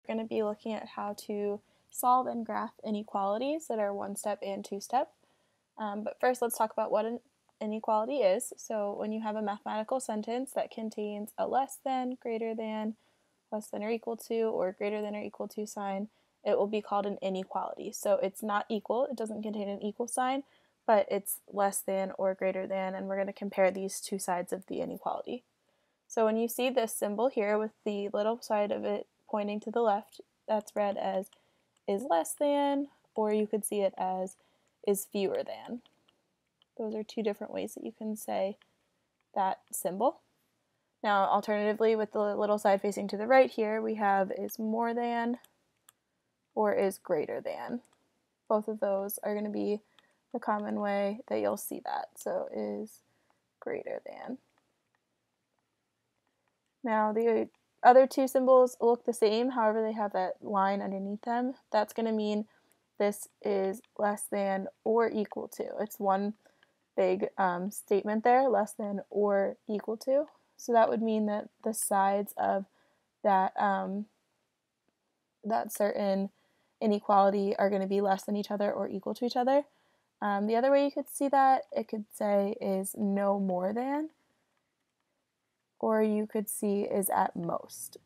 We're going to be looking at how to solve and graph inequalities that are one-step and two-step. But first, let's talk about what an inequality is. So when you have a mathematical sentence that contains a less than, greater than, less than or equal to, or greater than or equal to sign, it will be called an inequality. So it's not equal, it doesn't contain an equal sign, but it's less than or greater than, and we're going to compare these two sides of the inequality. So when you see this symbol here with the little side of it pointing to the left, that's read as is less than, or you could see it as is fewer than. Those are two different ways that you can say that symbol. Now, alternatively, with the little side facing to the right here, we have is more than or is greater than. Both of those are going to be the common way that you'll see that. So is greater than. Now, the other two symbols look the same, however they have that line underneath them. That's going to mean this is less than or equal to. It's one big statement there, less than or equal to. So that would mean that the sides of that, that certain inequality are going to be less than each other or equal to each other. The other way you could see that, it could say is no more than, or you could see is at most.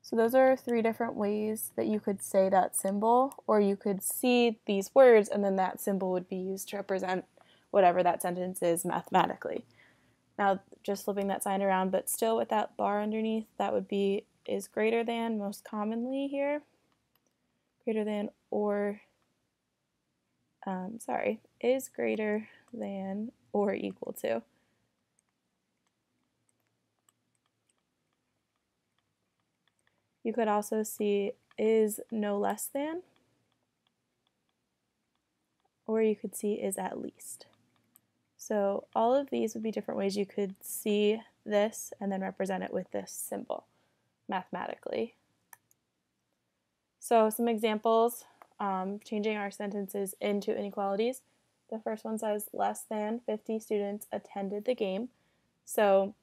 So those are three different ways that you could say that symbol, or you could see these words and then that symbol would be used to represent whatever that sentence is mathematically. Now, just flipping that sign around, but still with that bar underneath, that would be is greater than most commonly here. Greater than or, is greater than or equal to. You could also see is no less than, or you could see is at least. So all of these would be different ways you could see this and then represent it with this symbol mathematically. So some examples, changing our sentences into inequalities. The first one says less than 50 students attended the game. So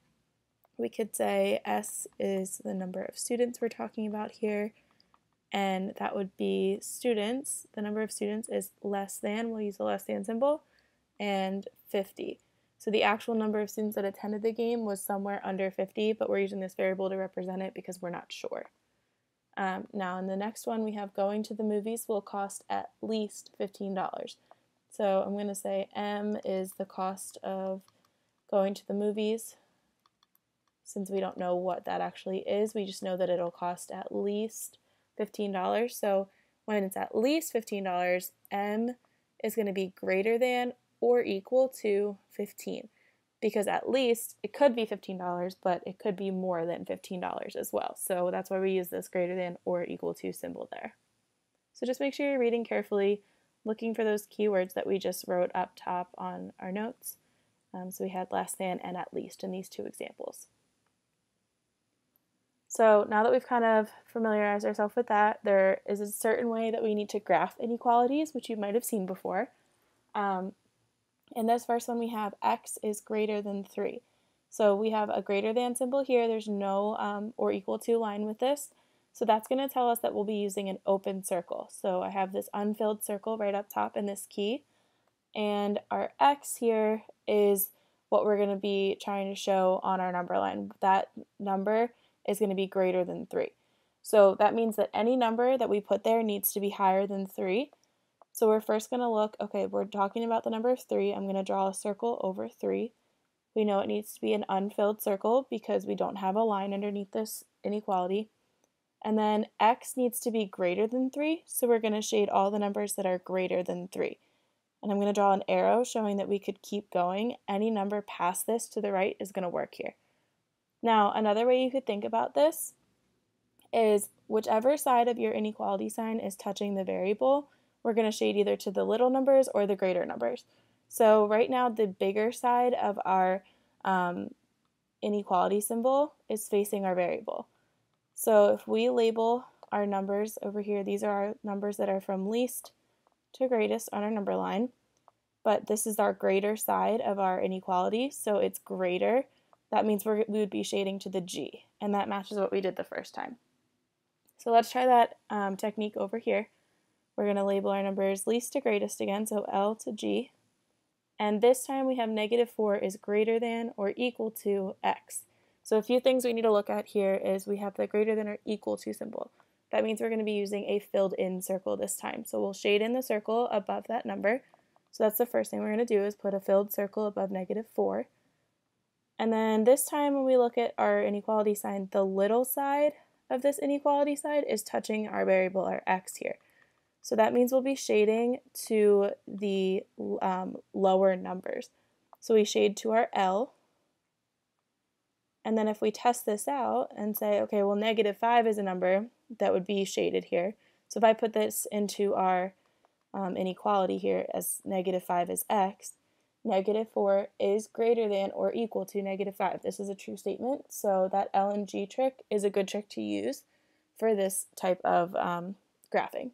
we could say S is the number of students we're talking about here, and that would be students. The number of students is less than, we'll use the less than symbol, and 50. So the actual number of students that attended the game was somewhere under 50, but we're using this variable to represent it because we're not sure. Now in the next one we have going to the movies will cost at least $15. So I'm going to say M is the cost of going to the movies. Since we don't know what that actually is, we just know that it'll cost at least $15. So when it's at least $15, M is going to be greater than or equal to 15. Because at least it could be $15, but it could be more than $15 as well. So that's why we use this greater than or equal to symbol there. So just make sure you're reading carefully, looking for those keywords that we just wrote up top on our notes. So we had less than and at least in these two examples. So now that we've kind of familiarized ourselves with that, there is a certain way that we need to graph inequalities, which you might have seen before. In this first one, we have x is greater than 3. So we have a greater than symbol here. There's no or equal to line with this. So that's going to tell us that we'll be using an open circle. So I have this unfilled circle right up top in this key. And our x here is what we're going to be trying to show on our number line. That number is going to be greater than 3. So that means that any number that we put there needs to be higher than 3. So we're first going to look, okay, we're talking about the number of 3. I'm going to draw a circle over 3. We know it needs to be an unfilled circle because we don't have a line underneath this inequality. And then x needs to be greater than 3, so we're going to shade all the numbers that are greater than 3. And I'm going to draw an arrow showing that we could keep going. Any number past this to the right is going to work here. Now, another way you could think about this is whichever side of your inequality sign is touching the variable, we're going to shade either to the little numbers or the greater numbers. So right now, the bigger side of our inequality symbol is facing our variable. So if we label our numbers over here, these are our numbers that are from least to greatest on our number line, but this is our greater side of our inequality, so it's greater. That means we would be shading to the G, and that matches what we did the first time. So let's try that technique over here. We're going to label our numbers least to greatest again, so L to G. And this time we have -4 is greater than or equal to x. So a few things we need to look at here is we have the greater than or equal to symbol. That means we're going to be using a filled in circle this time. So we'll shade in the circle above that number. So that's the first thing we're going to do is put a filled circle above -4. And then this time when we look at our inequality sign, the little side of this inequality side is touching our variable, our x here. So that means we'll be shading to the lower numbers. So we shade to our L. And then if we test this out and say, okay, well, -5 is a number that would be shaded here. So if I put this into our inequality here as -5 is x, -4 is greater than or equal to -5. This is a true statement, so that L and G trick is a good trick to use for this type of graphing.